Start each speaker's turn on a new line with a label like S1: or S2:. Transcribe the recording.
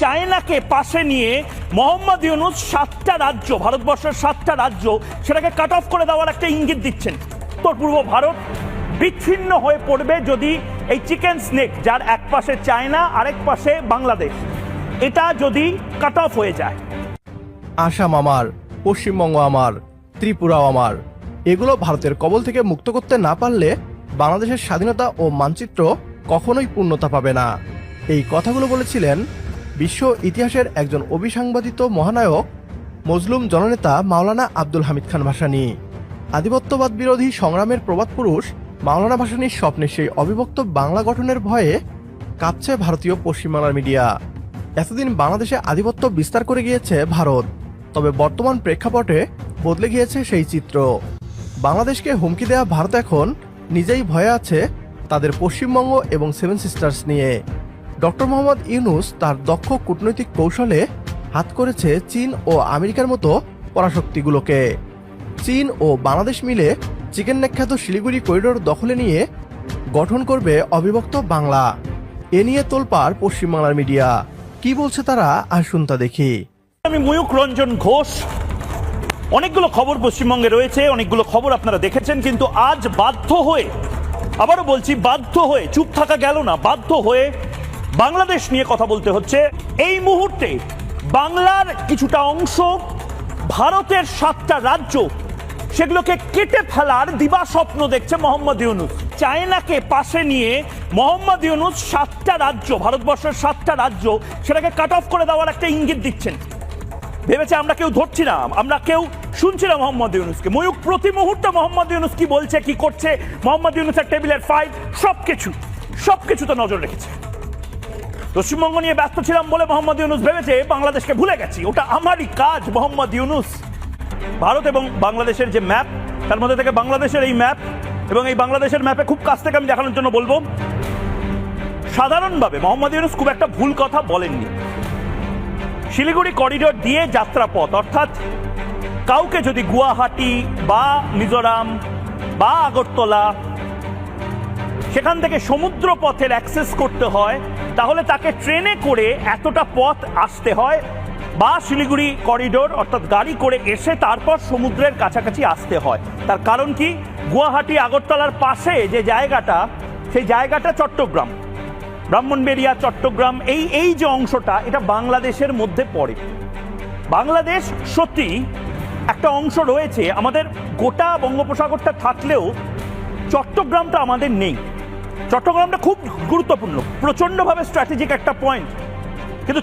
S1: চায়নাকে পাশে নিয়ে মোহাম্মদ ইউনূস 7টা রাজ্য, ভারতবর্ষের 7টা রাজ্য সেটাকে কাট অফ করে দেওয়ার একটা ইঙ্গিত দিচ্ছেন। উত্তর পূর্ব ভারত বিচ্ছিন্ন হয়ে পড়বে যদি এই চিকেন স্নেক, যার এক পাশে চায়না আরেক পাশে বাংলাদেশ, এটা যদি কাট অফ হয়ে যায়।
S2: আসাম আমার, পশ্চিমবঙ্গ আমার, ত্রিপুরাও আমার, এগুলো ভারতের কবল থেকে মুক্ত করতে না পারলে বাংলাদেশের স্বাধীনতা ও মানচিত্র কখনোই পূর্ণতা পাবে না। এই কথাগুলো বলেছিলেন বিশ্ব ইতিহাসের একজন অভিসাংবাদিত মহানায়ক, মজলুম জননেতা মাওলানা আব্দুল হামিদ খান ভাসানী। আধিপত্যবাদ বিরোধী সংগ্রামের প্রবাদ পুরুষ মাওলানা ভাসানীর স্বপ্নের সেই অবিভক্ত বাংলা গঠনের ভয়ে কাঁপছে ভারতীয় পশ্চিমবাংলার মিডিয়া। এতদিন বাংলাদেশে আধিপত্য বিস্তার করে গিয়েছে ভারত, তবে বর্তমান প্রেক্ষাপটে বদলে গিয়েছে সেই চিত্র। বাংলাদেশকে হুমকি দেয়া ভারত এখন নিজেই ভয়ে আছে তাদের পশ্চিমবঙ্গ এবং সেভেন সিস্টার্স নিয়ে। ডক্টর মোহাম্মদ ইউনূস তার দক্ষ কূটনৈতিক কৌশলে হাত করেছে চীন ও আমেরিকার মতো পরাশক্তিগুলোকে। চীন ও বাংলাদেশ মিলে চিকেন নেক খ্যাত শিলিগুড়ি করিডোর দখলে নিয়ে গঠন করবে অবিভক্ত বাংলা। এ নিয়ে তোলপাড় পশ্চিমবাংলার মিডিয়া। কি বলছে তারা, আসুন তা দেখি।
S1: আমি ময়ূক রঞ্জন ঘোষ। অনেকগুলো খবর পশ্চিমবঙ্গে রয়েছে, অনেকগুলো খবর আপনারা দেখেছেন, কিন্তু আজ বাধ্য হয়ে, আবারও বলছি বাধ্য হয়ে, চুপ থাকা গেল না, বাধ্য হয়ে বাংলাদেশ নিয়ে কথা বলতে হচ্ছে। এই মুহূর্তে বাংলার কিছুটা অংশ, ভারতের 7টা রাজ্য, সেগুলোকে কেটে ফেলার দিবাস্বপ্ন দেখছে মোহাম্মদ ইউনূস। চায়নাকে পাশে নিয়ে মোহাম্মদ ইউনূস 7টা রাজ্য, ভারতবর্ষের 7টা রাজ্য সেটাকে কাট অফ করে দেওয়ার একটা ইঙ্গিত দিচ্ছেন। ভেবেছে আমরা কেউ ধরছি না, আমরা কেউ শুনছি না মোহাম্মদ ইউনূসকে। ময়ূক প্রতি মুহূর্তে মোহাম্মদ ইউনূস কি বলছে, কি করছে, মোহাম্মদ ইউনূসের টেবিলের ফাইল, সবকিছুতে নজর রেখেছে। পশ্চিমবঙ্গ নিয়ে ব্যস্ত ছিলাম বলে মোহাম্মদ ইউনূস ভেবেছে বাংলাদেশকে ভুলে গেছি। ওটা আমারই কাজ। মোহাম্মদ ইউনূস ভারত এবং বাংলাদেশের যে ম্যাপ, তার মধ্যে থেকে বাংলাদেশের এই ম্যাপ, এবং এই বাংলাদেশের ম্যাপে খুব কাছ থেকে আমি দেখানোর জন্য বলবো, সাধারণভাবে মোহাম্মদ ইউনূস খুব একটা ভুল কথা বলেননি। শিলিগুড়ি করিডোর দিয়ে যাত্রাপথ, অর্থাৎ কাউকে যদি গুয়াহাটি বা মিজোরাম বা আগরতলা সেখান থেকে সমুদ্র পথের অ্যাক্সেস করতে হয়, তাহলে তাকে ট্রেনে করে এতটা পথ আসতে হয়, বা শিলিগুড়ি করিডোর অর্থাৎ গাড়ি করে এসে তারপর সমুদ্রের কাছাকাছি আসতে হয়। তার কারণ কি, গুয়াহাটি আগরতলার পাশে যে জায়গাটা, সেই জায়গাটা চট্টগ্রাম, ব্রাহ্মণবেড়িয়া, চট্টগ্রাম, এই যে অংশটা, এটা বাংলাদেশের মধ্যে পড়ে। বাংলাদেশ সত্যি একটা অংশ রয়েছে, আমাদের গোটা বঙ্গোপসাগরটা থাকলেও চট্টগ্রামটা আমাদের নেই। চট্টগ্রামটা খুব গুরুত্বপূর্ণ, প্রচণ্ডভাবে স্ট্র্যাটেজিক একটা পয়েন্ট, কিন্তু